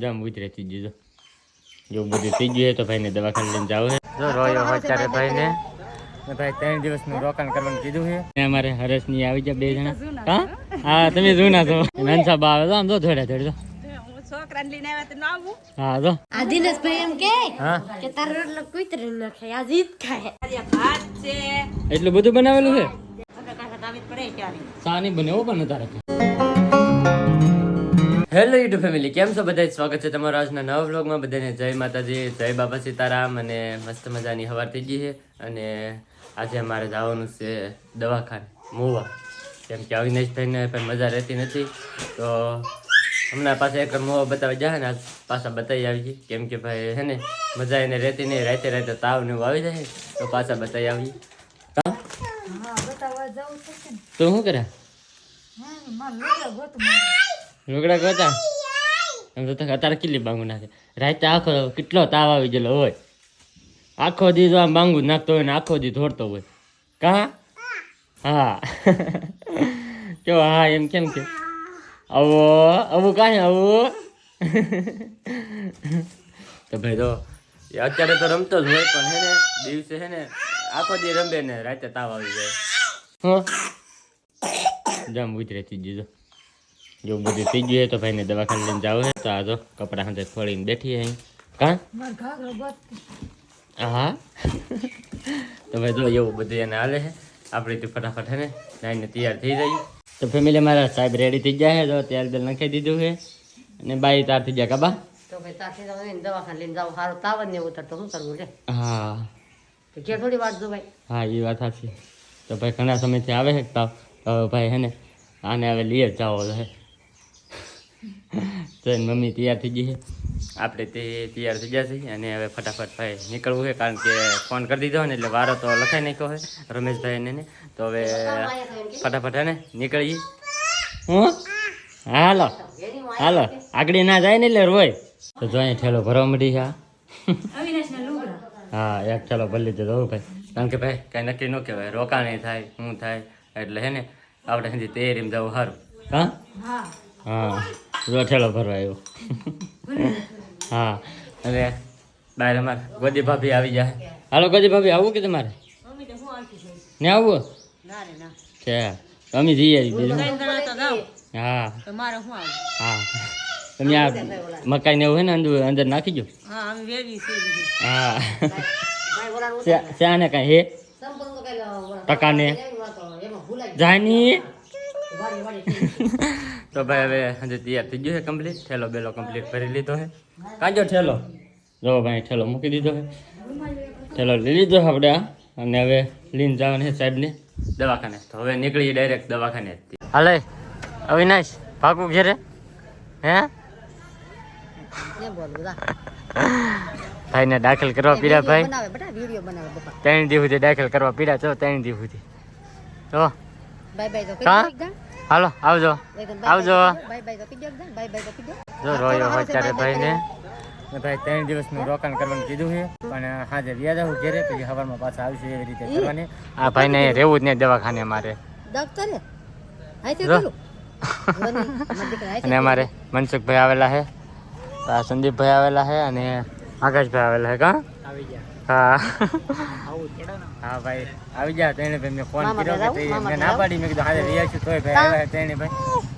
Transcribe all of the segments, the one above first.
જમ ઉતરે થઈ ગયું જો બધું થઈ ગયું તો ભાઈને દવાખાને લઈને જાવ છે જો રોયો અત્યારે ભાઈને ભાઈ 3 દિવસનું રોકાણ કરવાનું કીધું છે અમારે હરેશની આવી જાય 2 જણા હા તમે જોના છો નનસા બા આવે તો આમ તો થોડા થોડા છોકરાને લઈને આવ્યા તો ના આવું હા તો આ દિનેશભાઈ એમ કે હા કે તારો રોટલો કુતરી ન ખાય આજ ઈદ ખાય આ ભાત છે એટલું બધું બનાવેલું છે આપણે કાકા દામિત પડે ત્યારે સાની બનેવો પણ તારે હેલો યુટ્યુબ ફેમિલી કેમ છો બધા સ્વાગત છે તમારા આજના નવા વ્લોગમાં બધાને જય માતાજી જય બાબા સીતારામ અને મસ્ત મજાની હવાર થઈ ગઈ છે અને આજે અમારે જવાનું છે દવાખાને મોવા કેમ કે અવિનાશભાઈને પણ મજા રહેતી નથી તો હમણાં પાછા એક મોવા બતાવી જાય ને આજ પાછા બતાવી આવી કેમ કે ભાઈ હે ને મજા એને રહેતી નહીં રાતે રાતે તાવ ને એવું આવી જાય તો પાછા બતાવી આવી તો શું કરે રોકડા ગોતા એમ તો અત્યારે કેટલી બાંગુ નાખે રાતે આખો કેટલો તાવ આવી ગયેલો હોય આખો દી તો આમ બાંગુ નાખતો હોય ને આખો દી ધોડતો હોય કા હા કેવો હા એમ કેમ કે આવો આવું કાંઈ આવું તો ભાઈ તો અત્યારે તો રમતો જ હોય પણ હે ને દિવસે હે ને આખો દી રમે ને રાતે તાવ આવી જાય જમ ઉતરે થઈ ગયું જો બધું થઈ ગયું તો ભાઈને દવાખાને લઈને જાવ છે તો આ જો કપડા હાથે ખોલીને બેઠી અહીં કા હા તો ભાઈ જો એવું બધું એને હાલે છે આપણે તો ફટાફટ હે ને નાઈને તૈયાર થઈ જઈએ તો ફેમિલી મારા સાહેબ રેડી થઈ જાય તો તેલ બેલ નાખી દીધું છે અને બાઈ તાર થઈ ગયા કાબા તો ભાઈ તાથી દવાખાને લઈને જાવ સારું તાવ જ ને ઉતરતો શું કરવું લે હા તો કે થોડી વાત જો ભાઈ હા એ વાત સાચી તો ભાઈ ઘણા સમયથી આવે છે તાવ તો ભાઈ હે ને આને હવે લઈ જ જાઓ છે તો એની મમ્મી તૈયાર થઈ ગઈ છે આપણે તે તૈયાર થઈ જશે અને હવે ફટાફટ ભાઈ નીકળવું છે કારણ કે ફોન કરી દીધો ને એટલે વારો તો લખાઈ નાખ્યો છે રમેશભાઈને ને તો હવે ફટાફટ હે ને નીકળીએ હું હાલો હાલો આગળ ના જાય ને એટલે રોય તો જો અહીંયા ઠેલો ભરવા મળી છે હા એક ઠેલો ભરી લીધો જવું ભાઈ કારણ કે ભાઈ કાંઈ નક્કી ન કહેવાય રોકાણ થાય શું થાય એટલે હે ને આપણે સુધી તૈયારીમાં જવું સારું હા હા જો ઠેલો ભરવા આવ્યો હા અને બહાર અમારે ગોદી ભાભી આવી જાય હાલો ગોદી ભાભી આવું કે તમારે ને આવું છે અમે જઈએ બીજું હા હા તમે આ મકાઈ ને એવું હોય ને અંદર નાખી દો હા શ્યાને કાંઈ હે ટકાને જાની તો ભાઈ હવે હજુ તૈયાર થઈ ગયું છે કમ્પ્લીટ ઠેલો બેલો કમ્પ્લીટ કરી લીધો છે કાંજો ઠેલો જો ભાઈ ઠેલો મૂકી દીધો છે ઠેલો લઈ લીધો છે આપણે અને હવે લઈને જવાનું છે સાહેબને દવાખાને તો હવે નીકળીએ ડાયરેક્ટ દવાખાને હાલે અવિનાશ ભાગું ઘેરે હે ભાઈને દાખલ કરવા પીડા ભાઈ 3 દિવસ સુધી દાખલ કરવા પીડા છો 3 દિવસ સુધી તો હાલો આવજો આવજો જો રોયો અત્યારે ભાઈને ભાઈ 3 દિવસનું રોકાણ કરવાનું કીધું છે પણ હાજર યાદ આવું ઘેરે પછી સવારમાં પાછા આવશે એવી રીતે કરવાની આ ભાઈને રહેવું જ નહીં દવાખાને અમારે અને અમારે મનસુખભાઈ આવેલા છે આ સંદીપભાઈ આવેલા છે અને આકાશભાઈ આવેલા છે કા હા હા ભાઈ આવી જા તેને ભાઈ મેં ફોન કર્યો કે મેં ના પાડી મેં કીધું હાજર રહ્યા છું તોય ભાઈ આવ્યા તેને ભાઈ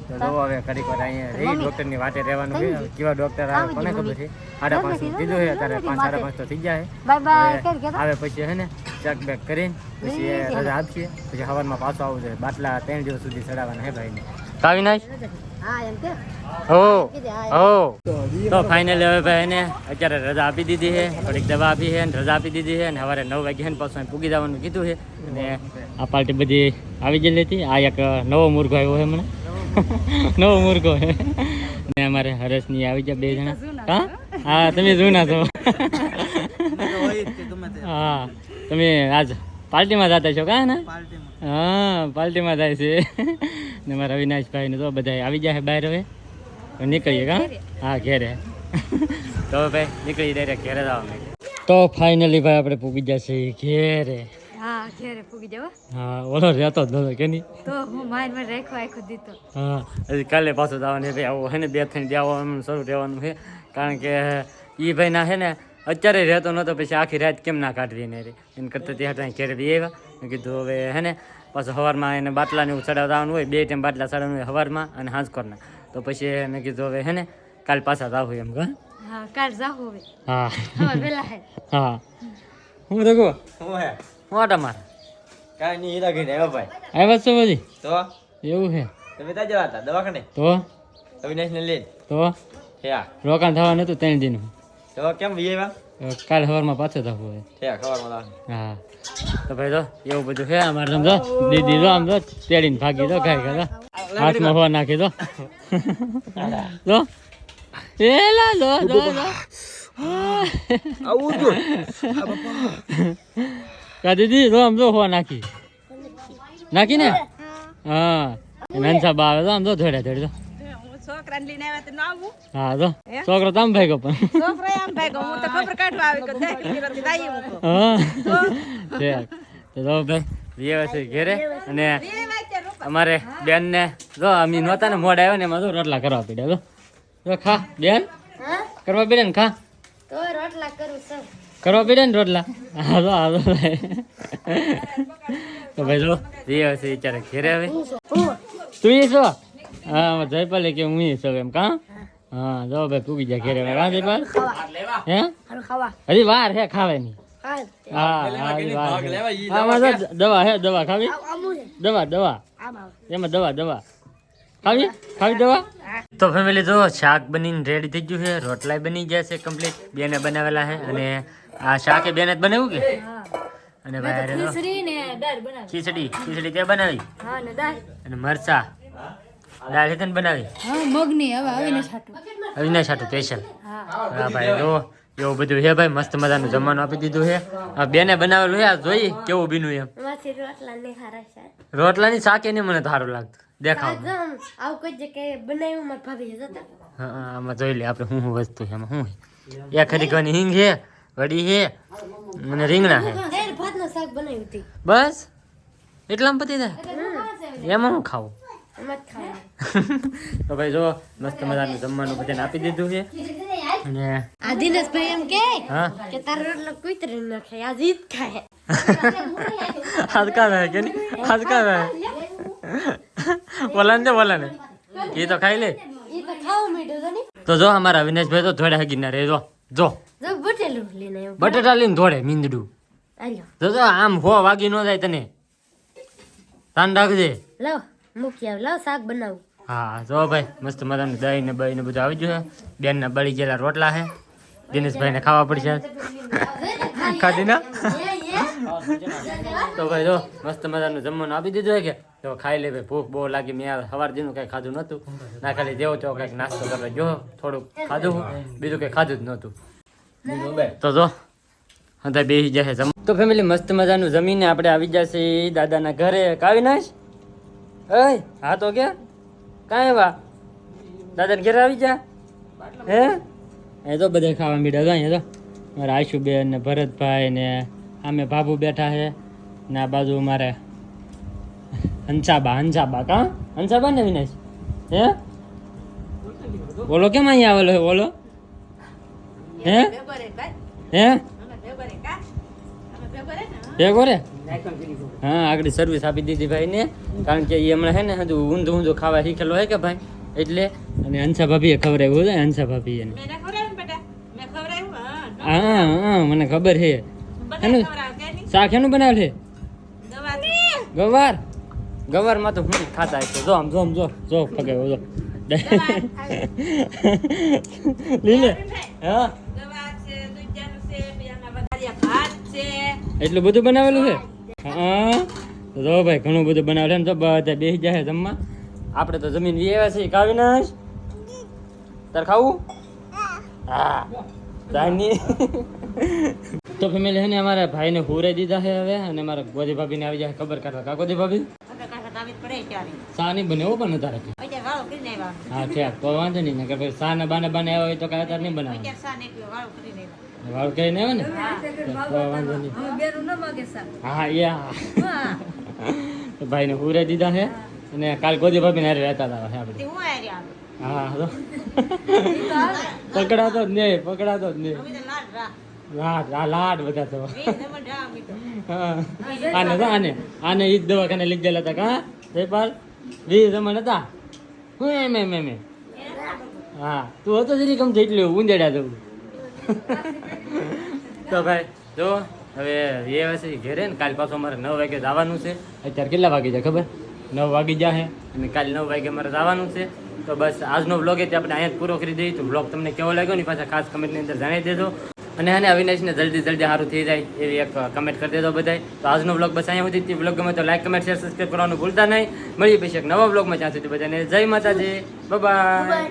તો જો હવે ઘડીક વાર અહીંયા રહી ડૉક્ટરની વાટે રહેવાનું છે કેવા ડૉક્ટર આવે કોને ખબર છે 5:30 કીધું છે અત્યારે 5:30 તો થઈ જાય આવે પછી હે ને ચેક બેક કરીને પછી રજા આપશે પછી સવારમાં પાછો આવવું છે બાટલા 3 દિવસ સુધી ચડાવવાના હે ભાઈને કાવી નાખ તો ફાઇનલ હવે ભાઈ એને અત્યારે રજા આપી દીધી છે થોડીક દવા આપી છે રજા આપી દીધી છે અને સવારે 9 વાગ્યા પાછું પૂગી જવાનું કીધું છે અને આ પાર્ટી બધી આવી ગયેલી હતી આ એક નવો મુર્ગો આવ્યો છે મને નવો મુર્ગો છે અને અમારે હરેશની આવી જાય 2 જણા હા તમે જોના છો હા તમે આજ પાર્ટીમાં જતા છો કા ને હા પાર્ટીમાં જાય છે ને મારા અવિનાશભાઈ ને તો બધા આવી જાય બહાર હવે નીકળીએ કા હા ઘેરે તો ભાઈ નીકળી ડાયરેક્ટ ઘેરે જવા તો ફાઇનલી ભાઈ આપણે પૂગી જશે ઘેરે હા ઘેરે પૂગી જવા હા ઓલો રહેતો જ નતો કે નહીં તો હું માર રાખવા આખો દીધો હા હજી કાલે પાછું જવાનું છે આવું હે ને 2 થઈને જવાનું શરૂ રહેવાનું છે કારણ કે એ ભાઈ ના છે ને અત્યારે રહેતો નહોતો પછી આખી રાત કેમ ના કાઢવી ને રે એને કરતાં ત્યાં ત્યાં ઘેર બી આવ્યા મેં કીધું હવે હે ને પાછું સવારમાં એને બાટલાને એવું ચડાવવાનું હોય 2 ટાઈમ બાટલા ચડાવવાનું હોય સવારમાં અને સાંજકોરના તો પછી મેં કીધું હવે હે ને કાલ પાછા જાવું એમ કહે હા કાલ જાહો હવે હા હવે વેલા હે હા હું તો કહું હું હે મોટા મારા કાંઈ નહીં હીરા ઘીને આવ્યો ભાઈ આવ્યા છો બધી તો એવું છે તમે ત્યાં જવા હતા દવાખાને તો અવિનાશને લઈને તો થયા રોકાણ થવાનું હતું 3 દિન તો કેમ વી આવ્યા કાલે સવારમાં પાછો થવું હોય થયા ખબરમાં હા તો ભાઈ તો એવું બધું છે અમારે સમજો દીદી જો આમ તો તેડીને ભાગી દો ખાઈ ગયા હાથમાં હોવા નાખી દો જો એલા દો દો દો આવું જો કા દીદી જો આમ જો હોવા નાખી નાખી ને હા નંસા બા આવે તો આમ જો ધોડે ધોડે તો છોકરાને લઈને આવ્યા તો ના આવું હા તો છોકરો તમ ભાઈ ગયો પણ છોકરો આમ ભાઈ હું તો ખબર કાઢવા આવી કે દે કિલોથી લાવી મૂકો હા ઠીક તો જો ભાઈ વ્યવસ્થિત ઘેરે અને અમારે બેન ને જો અમે નહોતા ને મોડ આવ્યો ને એમાં તો રોટલા કરવા પડ્યા જો ખા બેન કરવા પડે ને ખા તો રોટલા કરું સર કરવા પડે ને રોટલા હા તો હા તો ભાઈ જો વ્યવસ્થિત વિચારે ઘેરે હવે તું એ છો હા જયપાલે કે હું છું એમ કા હા જો ભાઈ પૂગી જાય ઘેરે કા જયપાલ હે હજી વાર હે ખાવાની હા હજી વાર છે. આમાં તો દવા હે દવા ખાવી દવા દવા એમાં દવા દવા ખાવી દવા તો ફેમિલી જો શાક બનીને રેડી થઈ ગયું છે રોટલા બની ગયા છે કમ્પ્લીટ બેને બનાવેલા છે અને આ શાકે બેને જ બનાવ્યું કે અને ભાઈ ખીચડી ને દાળ બનાવી ખીચડી તે બનાવી હા ને દાળ અને મરચા દાળ હેતન બનાવી હા મગની હવે આવીને છાટું અવિનાશ હાટું સ્પેશિયલ હા હા ભાઈ જો એવું બધું છે ભાઈ મસ્ત મજાનું જમવાનું આપી દીધું છે આ બેને બનાવેલું છે આ જોઈ કેવું બીનું એમ એમાંથી રોટલા ને હારા છે રોટલાની શાક એને મને તો સારું લાગતું દેખાવ આવું કોઈ જગ્યાએ બનાવ્યું મારા ભાભી જતા હા આમાં જોઈ લે આપણે શું વસ્તુ છે એમાં શું છે એક ખરીકવાની હિંગ છે વડી છે અને રીંગણા છે દાળ ભાતનું શાક બનાવ્યું હતી બસ એટલામાં પતી જાય એમાં હું ખાવું એમાં જ ખાવાનું તો ભાઈ જો મસ્ત મજાનું જમવાનું બધાને આપી દીધું છે અને આ દિનેશભાઈ એમ હા કે તારો રોટલો કુતરે ન ખાય આજ ઈદ ખાય હાજકા રહે કે નહીં હાજકા રહે બોલાને એ તો ખાઈ લે ઈ તો ખાવું મીઠું તો નહીં તો જો અમારા વિનેશભાઈ તો ધોડે હગી ના રે જો જો બટેલું લઈને આવ્યો બટેટા લઈને ધોડે મીંદડું આલ્યો જો આમ હો વાગી ન જાય તને ધ્યાન રાખજે લાવ મૂકી આવ લાવ શાક બનાવું હા જો ભાઈ મસ્ત મજાનું દહીં ને બહીં ને બધું આવી ગયું છે બેનના બળી ગયેલા રોટલા છે દિનેશભાઈને ખાવા પડશે ખાધી ના તો ભાઈ જો મસ્ત મજાનું જમવાનું આપી દીધું છે કે તો ખાઈ લે ભાઈ ભૂખ બહુ લાગી મેં સવાર દીનું કંઈ ખાધું નહોતું ના ખાલી દેવો તો કંઈક નાસ્તો કરવા જો થોડુંક ખાધું બીજું કંઈ ખાધું જ નહોતું તો જો અત્યારે બેસી જશે જમ તો ફેમિલી મસ્ત મજાનું જમીને આપણે આવી જશે દાદાના ઘરે કાવી નાશ એ હા તો કે કાંઈ વા દાદાને ઘરે આવી જા હે એ તો બધા ખાવા મીડા તો અહીંયા તો મારા આશુબેન ને ભરતભાઈ ને આમે ભાભુ બેઠા છે ને આ બાજુ મારે હંસાબા કા હંસાબા ને વિનેશ હે બોલો કેમ અહીંયા આવેલો હે બોલો હે હે ભેગો રે હા આગળ સર્વિસ આપી દીધી ભાઈ ને કારણ કે એ હમણાં હે ને હજુ ઊંધું ખાવા શીખેલો હે કે ભાઈ એટલે અને હંસા ભાભીએ ખવડાવ્યું છે હંસા ભાભી એને હા હા મને ખબર છે એનું શાક એનું બનાવે છે ગવારમાં તો હું ખાતા છે જો આમ જો પગાવ્યો જો લીલે હા એટલું બધું બનાવેલું છે હા તો ભાઈ ઘણું બધું બનાવેલું તો બધા બેસી જાય જમવા આપણે તો જમીન વ્યવા છીએ કાવી નાશ તાર ખાવું હા ચાની તો ફેમિલી છે ને અમારા ભાઈને હુરે દીધા છે હવે અને મારા ગોદી ભાભીને આવી જાય ખબર કાઢવા કા ગોદી ભાભી સા નહીં બને એવું પણ તારે હા ઠીક તો વાંધો નહીં કે ભાઈ સા ને બાને આવ્યા હોય તો કાંઈ તાર નહીં બનાવે વાળ કઈ ને આવે ને તો વાંધો નહીં. હા ભાઈ ને પૂરે દીધા છે અને કાલ ગોદી ભાભી ને રહેતા હતા આપણે. હા તો પકડાતો જ નહીં લાડ બધા તો હા આને ઈ જ દવાખાને લઈ ગયેલા હતા કા જયપાલ 20 જમણ હતા હું એમ હા તું હતો જરી કમ જેટલું ઊંધેડા જવું તો ભાઈ જો હવે એ વર્ષે ઘેરે ને કાલ પાછું અમારે 9 વાગે જવાનું છે. અત્યારે કેટલા વાગી જાય ખબર 9 વાગી જાય અને કાલે 9 વાગે અમારે જવાનું છે. તો બસ આજનો વ્લોગ એ આપણે અહીંયા જ પૂરો કરી દઈએ. તો વ્લોગ તમને કેવો લાગ્યો ને પાછા ખાસ કમેન્ટની અંદર જણાવી દેજો અને અવિનાશને જલ્દી સારું થઈ જાય એવી એક કમેન્ટ કરી દેજો બધાય. તો આજનો વ્લોગ બસ અહીંયા સુધી. વ્લોગ ગમે તો લાઈક કમેન્ટ શેર સબસ્ક્રાઈબ કરવાનું ભૂલતા નહીં. મળીએ પછી એક નવા વ્લોગમાં. ત્યાં સુધી બધાને જય માતાજી, બાય.